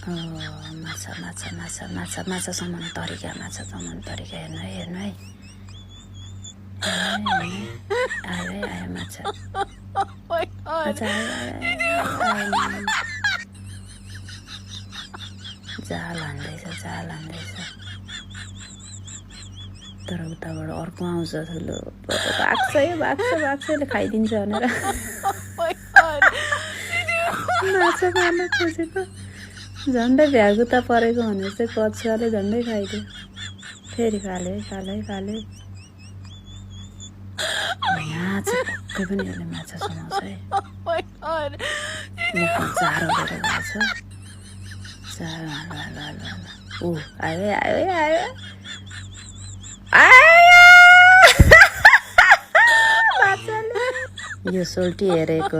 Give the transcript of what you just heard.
माछा माछा माछा माछा माछा समाउनु तरिका हेर्नु है आयो माछा आयो जाल हान्दैछ तर उताबाट अर्को आउँछ ठुलो भाग्छ यसले खाइदिन्छ भनेर माछा मार्न खोजेको झन्डै भ्यागुता परेको भने चाहिँ कछुवाले झन्डै खाइदियो फेरि फाल्यो माछा पक्कै पनि यसले माछा समाउँछ है मुखमा चारो लिएर गएको छ चारो आयो यो सोल्टी हेरेको